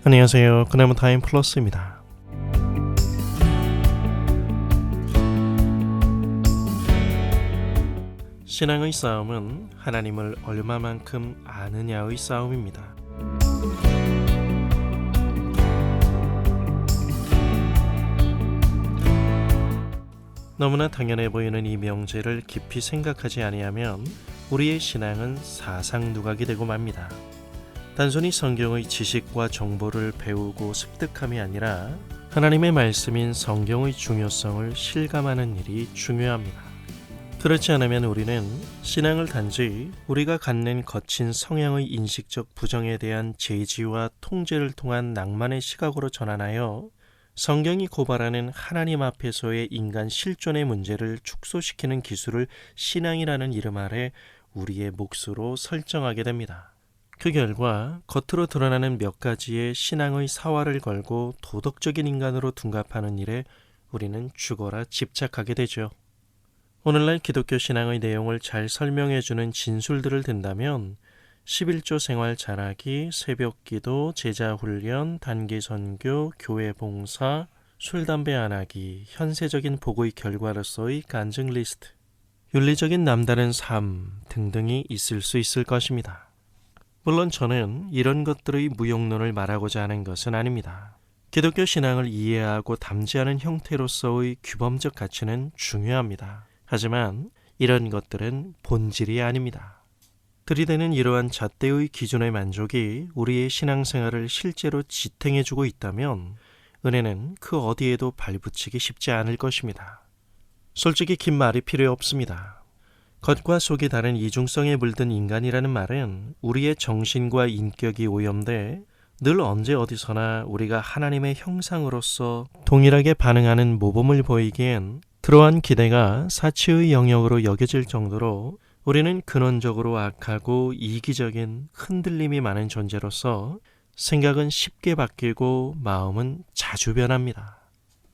안녕하세요. 그나마 타임 플러스입니다. 신앙의 싸움은 하나님을 얼마만큼 아느냐의 싸움입니다. 너무나 당연해 보이는 이 명제를 깊이 생각하지 아니하면 우리의 신앙은 사상누각이 되고 맙니다. 단순히 성경의 지식과 정보를 배우고 습득함이 아니라 하나님의 말씀인 성경의 중요성을 실감하는 일이 중요합니다. 그렇지 않으면 우리는 신앙을 단지 우리가 갖는 거친 성향의 인식적 부정에 대한 제지와 통제를 통한 낭만의 시각으로 전환하여 성경이 고발하는 하나님 앞에서의 인간 실존의 문제를 축소시키는 기술을 신앙이라는 이름 아래 우리의 몫으로 설정하게 됩니다. 그 결과 겉으로 드러나는 몇 가지의 신앙의 사활을 걸고 도덕적인 인간으로 둔갑하는 일에 우리는 죽어라 집착하게 되죠. 오늘날 기독교 신앙의 내용을 잘 설명해주는 진술들을 든다면 11조 생활 잘하기, 새벽기도, 제자훈련, 단기선교, 교회봉사, 술, 담배 안 하기, 현세적인 복의 결과로서의 간증 리스트, 윤리적인 남다른 삶 등등이 있을 수 있을 것입니다. 물론 저는 이런 것들의 무용론을 말하고자 하는 것은 아닙니다. 기독교 신앙을 이해하고 담지하는 형태로서의 규범적 가치는 중요합니다. 하지만 이런 것들은 본질이 아닙니다. 들이대는 이러한 잣대의 기준의 만족이 우리의 신앙생활을 실제로 지탱해주고 있다면 은혜는 그 어디에도 발붙이기 쉽지 않을 것입니다. 솔직히 긴 말이 필요 없습니다. 겉과 속이 다른 이중성에 물든 인간이라는 말은 우리의 정신과 인격이 오염돼 늘 언제 어디서나 우리가 하나님의 형상으로서 동일하게 반응하는 모범을 보이기엔 그러한 기대가 사치의 영역으로 여겨질 정도로 우리는 근원적으로 악하고 이기적인 흔들림이 많은 존재로서 생각은 쉽게 바뀌고 마음은 자주 변합니다.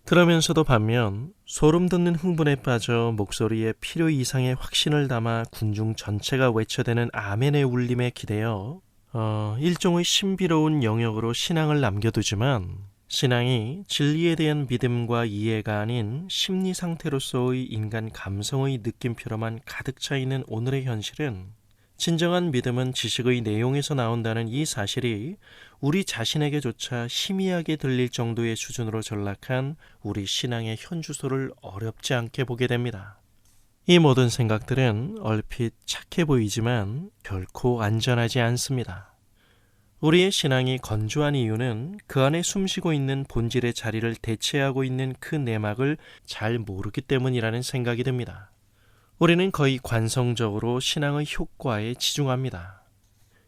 그러면서도 반면 소름 돋는 흥분에 빠져 목소리에 필요 이상의 확신을 담아 군중 전체가 외쳐대는 아멘의 울림에 기대어 일종의 신비로운 영역으로 신앙을 남겨두지만 신앙이 진리에 대한 믿음과 이해가 아닌 심리 상태로서의 인간 감성의 느낌표로만 가득 차 있는 오늘의 현실은 진정한 믿음은 지식의 내용에서 나온다는 이 사실이 우리 자신에게조차 희미하게 들릴 정도의 수준으로 전락한 우리 신앙의 현주소를 어렵지 않게 보게 됩니다. 이 모든 생각들은 얼핏 착해 보이지만 결코 안전하지 않습니다. 우리의 신앙이 건조한 이유는 그 안에 숨쉬고 있는 본질의 자리를 대체하고 있는 그 내막을 잘 모르기 때문이라는 생각이 듭니다. 우리는 거의 관성적으로 신앙의 효과에 치중합니다.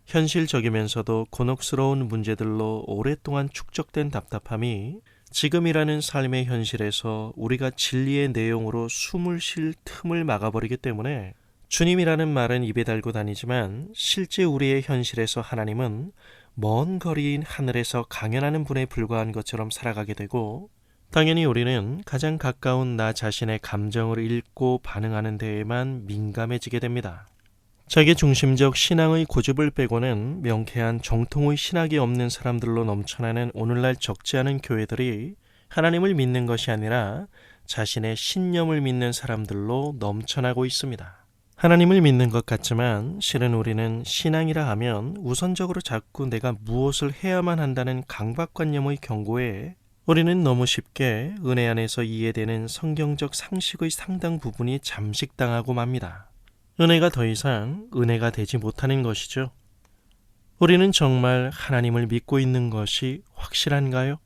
현실적이면서도 곤혹스러운 문제들로 오랫동안 축적된 답답함이 지금이라는 삶의 현실에서 우리가 진리의 내용으로 숨을 쉴 틈을 막아버리기 때문에 주님이라는 말은 입에 달고 다니지만 실제 우리의 현실에서 하나님은 먼 거리인 하늘에서 강연하는 분에 불과한 것처럼 살아가게 되고 당연히 우리는 가장 가까운 나 자신의 감정을 읽고 반응하는 데에만 민감해지게 됩니다. 자기 중심적 신앙의 고집을 빼고는 명쾌한 정통의 신학이 없는 사람들로 넘쳐나는 오늘날 적지 않은 교회들이 하나님을 믿는 것이 아니라 자신의 신념을 믿는 사람들로 넘쳐나고 있습니다. 하나님을 믿는 것 같지만 실은 우리는 신앙이라 하면 우선적으로 자꾸 내가 무엇을 해야만 한다는 강박관념의 경고에 우리는 너무 쉽게 은혜 안에서 이해되는 성경적 상식의 상당 부분이 잠식당하고 맙니다. 은혜가 더 이상 은혜가 되지 못하는 것이죠. 우리는 정말 하나님을 믿고 있는 것이 확실한가요?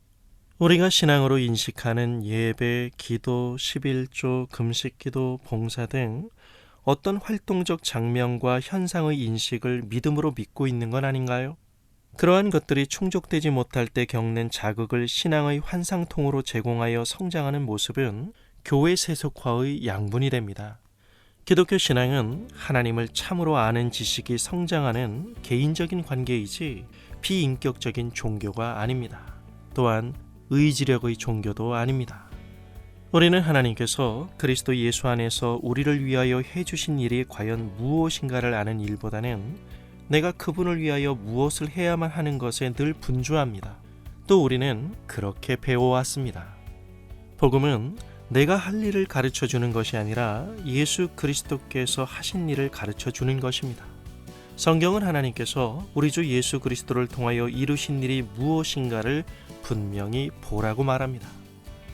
우리가 신앙으로 인식하는 예배, 기도, 11조, 금식기도, 봉사 등 어떤 활동적 장면과 현상의 인식을 믿음으로 믿고 있는 건 아닌가요? 그러한 것들이 충족되지 못할 때 겪는 자극을 신앙의 환상통으로 제공하여 성장하는 모습은 교회 세속화의 양분이 됩니다. 기독교 신앙은 하나님을 참으로 아는 지식이 성장하는 개인적인 관계이지 비인격적인 종교가 아닙니다. 또한 의지력의 종교도 아닙니다. 우리는 하나님께서 그리스도 예수 안에서 우리를 위하여 해주신 일이 과연 무엇인가를 아는 일보다는 내가 그분을 위하여 무엇을 해야만 하는 것에 늘 분주합니다. 또 우리는 그렇게 배워왔습니다. 복음은 내가 할 일을 가르쳐 주는 것이 아니라 예수 그리스도께서 하신 일을 가르쳐 주는 것입니다. 성경은 하나님께서 우리 주 예수 그리스도를 통하여 이루신 일이 무엇인가를 분명히 보라고 말합니다.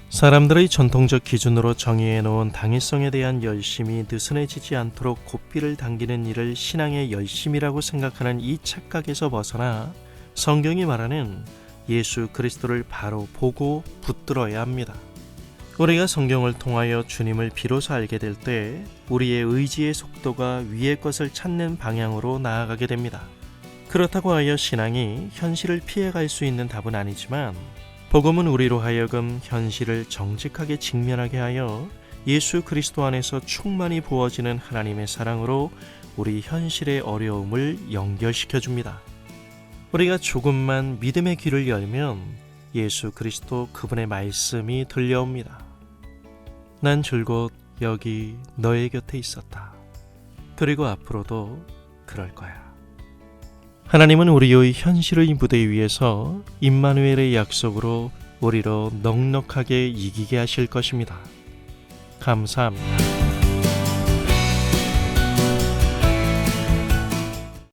사람들의 전통적 기준으로 정의해 놓은 당위성에 대한 열심이 느슨해지지 않도록 고삐를 당기는 일을 신앙의 열심이라고 생각하는 이 착각에서 벗어나 성경이 말하는 예수 그리스도를 바로 보고 붙들어야 합니다. 우리가 성경을 통하여 주님을 비로소 알게 될 때 우리의 의지의 속도가 위의 것을 찾는 방향으로 나아가게 됩니다. 그렇다고 하여 신앙이 현실을 피해갈 수 있는 답은 아니지만 복음은 우리로 하여금 현실을 정직하게 직면하게 하여 예수 그리스도 안에서 충만히 부어지는 하나님의 사랑으로 우리 현실의 어려움을 연결시켜 줍니다. 우리가 조금만 믿음의 귀를 열면 예수 그리스도 그분의 말씀이 들려옵니다. 난 줄곧 여기 너의 곁에 있었다. 그리고 앞으로도 그럴 거야. 하나님은 우리의 현실의 무대 위에서 임마누엘의 약속으로 우리로 넉넉하게 이기게 하실 것입니다. 감사합니다.